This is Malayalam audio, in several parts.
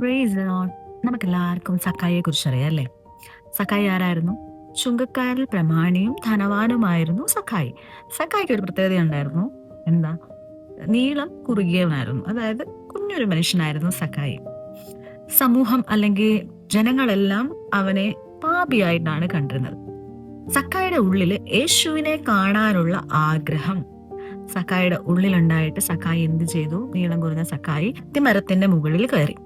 Praise the Lord. നമുക്കെല്ലാവർക്കും സക്കായിയെ കുറിച്ച് അറിയാം അല്ലേ? സക്കായി ആരായിരുന്നു? ചുങ്കക്കാരിൽ പ്രമാണിയും ധനവാനുമായിരുന്നു സക്കായി. സക്കായിക്ക് ഒരു പ്രത്യേകത ഉണ്ടായിരുന്നു. എന്താ? നീളം കുറുകിയവനായിരുന്നു. അതായത് കുഞ്ഞൊരു മനുഷ്യനായിരുന്നു സക്കായി. സമൂഹം അല്ലെങ്കിൽ ജനങ്ങളെല്ലാം അവനെ പാപിയായിട്ടാണ് കണ്ടിരുന്നത്. സക്കായിയുടെ ഉള്ളിൽ യേശുവിനെ കാണാനുള്ള ആഗ്രഹം സക്കായിയുടെ ഉള്ളിലുണ്ടായിട്ട് സക്കായി എന്ത് ചെയ്തു? നീളം കുറഞ്ഞ സക്കായി അത്തിമരത്തിന്റെ മുകളിൽ കയറി.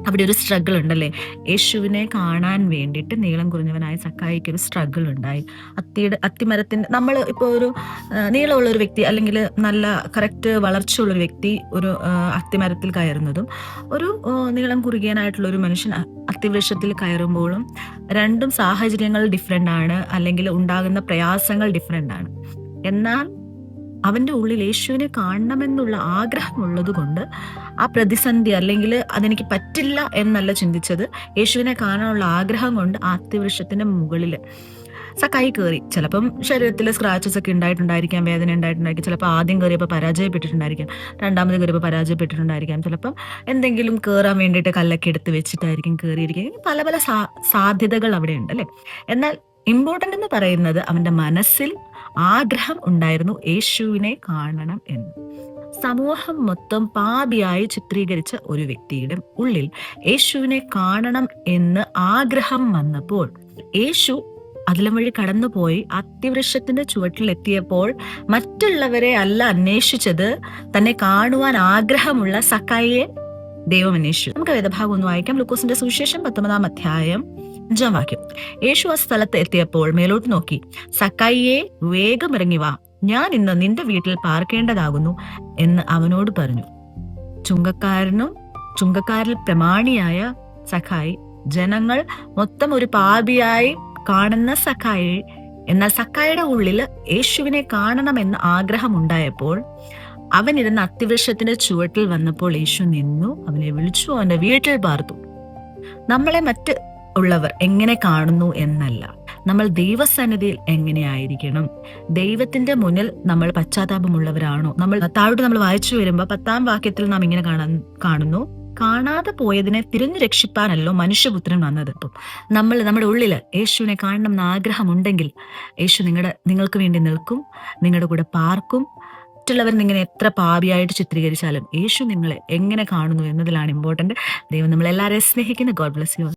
അവിടെ ഒരു സ്ട്രഗിൾ ഉണ്ടല്ലേ? യേശുവിനെ കാണാൻ വേണ്ടിയിട്ട് നീളം കുറഞ്ഞവനായ സക്കായിക്ക് ഒരു സ്ട്രഗിൾ ഉണ്ടായി. അത്തിമരത്തിന്റെ നമ്മൾ ഇപ്പോൾ ഒരു നീളമുള്ള ഒരു വ്യക്തി അല്ലെങ്കിൽ നല്ല കറക്റ്റ് വളർച്ചയുള്ള ഒരു വ്യക്തി ഒരു അത്തിമരത്തിൽ കയറുന്നതും ഒരു നീളം കുറുകിയനായിട്ടുള്ള ഒരു മനുഷ്യൻ അത്തിവൃക്ഷത്തിൽ കയറുമ്പോഴും രണ്ടും സാഹചര്യങ്ങൾ ഡിഫറെൻ്റ് ആണ്, അല്ലെങ്കിൽ ഉണ്ടാകുന്ന പ്രയാസങ്ങൾ ഡിഫറെൻ്റ് ആണ്. എന്നാൽ അവന്റെ ഉള്ളിൽ യേശുവിനെ കാണണമെന്നുള്ള ആഗ്രഹമുള്ളത് കൊണ്ട് ആ പ്രതിസന്ധി അല്ലെങ്കിൽ അതെനിക്ക് പറ്റില്ല എന്നല്ല ചിന്തിച്ചത്. യേശുവിനെ കാണാനുള്ള ആഗ്രഹം കൊണ്ട് ആ അത്തിവൃക്ഷത്തിന്റെ മുകളിൽ സക്കായി കയറി. ചിലപ്പം ശരീരത്തിൽ സ്ക്രാച്ചസ് ഒക്കെ ഉണ്ടായിട്ടുണ്ടായിരിക്കാം, വേദന ഉണ്ടായിട്ടുണ്ടായിരിക്കും. ചിലപ്പോൾ ആദ്യം കയറിയപ്പോൾ പരാജയപ്പെട്ടിട്ടുണ്ടായിരിക്കാം, രണ്ടാമത് കയറിയപ്പോൾ പരാജയപ്പെട്ടിട്ടുണ്ടായിരിക്കാം. ചിലപ്പം എന്തെങ്കിലും കയറാൻ വേണ്ടിയിട്ട് കല്ലൊക്കെ എടുത്ത് വെച്ചിട്ടായിരിക്കും കയറിയിരിക്കുക. പല പല സാധ്യതകൾ അവിടെ ഉണ്ട് അല്ലേ? എന്നാൽ ഇമ്പോർട്ടൻ്റ് എന്ന് പറയുന്നത് അവന്റെ മനസ്സിൽ ആഗ്രഹം ഉണ്ടായിരുന്നു യേശുവിനെ കാണണം എന്ന്. സമൂഹം മൊത്തം പാപിയായി ചിത്രീകരിച്ച ഒരു വ്യക്തിയുടെ ഉള്ളിൽ യേശുവിനെ കാണണം എന്ന് ആഗ്രഹം വന്നപ്പോൾ യേശു അതിലും വഴി കടന്നുപോയി അത്തിവൃക്ഷത്തിന്റെ ചുവട്ടിലെത്തിയപ്പോൾ മറ്റുള്ളവരെ അല്ല അന്വേഷിച്ചത്, തന്നെ കാണുവാൻ ആഗ്രഹമുള്ള സക്കായിയെ ദൈവം അന്വേഷിച്ചു. നമുക്ക് വേദഭാഗം ഒന്ന് വായിക്കാം. ലൂക്കോസിന്റെ സുവിശേഷം 19-ാം അധ്യായം 5-ാം വാക്യം. യേശു ആ സ്ഥലത്ത് എത്തിയപ്പോൾ മേലോട്ട് നോക്കി, സക്കായിയെ, വേഗം ഇറങ്ങി വാ, ഞാൻ ഇന്ന് നിന്റെ വീട്ടിൽ പാർക്കേണ്ടതാകുന്നു എന്ന് അവനോട് പറഞ്ഞു. ചുങ്കക്കാരിൽ പ്രമാണിയായ സക്കായി, ജനങ്ങൾ മൊത്തം ഒരു പാപിയായി കാണുന്ന സക്കായി. എന്നാൽ സക്കായിയുടെ ഉള്ളിൽ യേശുവിനെ കാണണമെന്ന് ആഗ്രഹമുണ്ടായപ്പോൾ അവൻ ഇരുന്ന അത്തിവൃക്ഷത്തിന്റെ ചുവട്ടിൽ വന്നപ്പോൾ യേശു നിന്നു, അവനെ വിളിച്ചു, അവന്റെ വീട്ടിൽ പാർത്തു. നമ്മളെ മറ്റ് ഉള്ളവർ എങ്ങനെ കാണുന്നു എന്നല്ല, നമ്മൾ ദൈവസന്നിധിയിൽ എങ്ങനെയായിരിക്കണം, ദൈവത്തിന്റെ മുന്നിൽ നമ്മൾ പശ്ചാത്താപമുള്ളവരാണോ? താഴോട്ട് നമ്മൾ വായിച്ചു വരുമ്പോൾ 10-ാം വാക്യത്തിൽ നാം ഇങ്ങനെ കാണുന്നു, കാണാതെ പോയതിനെ തിരിഞ്ഞു രക്ഷിപ്പാനല്ലോ മനുഷ്യപുത്രൻ വന്നത്. അപ്പം നമ്മുടെ ഉള്ളിൽ യേശുവിനെ കാണണം എന്ന ആഗ്രഹമുണ്ടെങ്കിൽ യേശു നിങ്ങൾക്ക് വേണ്ടി നിൽക്കും, നിങ്ങളുടെ കൂടെ പാർക്കും. മറ്റുള്ളവർ നിങ്ങനെ എത്ര പാപിയായിട്ട് ചിത്രീകരിച്ചാലും യേശു നിങ്ങളെ എങ്ങനെ കാണുന്നു എന്നതിലാണ് ഇമ്പോർട്ടന്റ്. ദൈവം നമ്മളെല്ലാവരെയും സ്നേഹിക്കുന്നു. God bless you.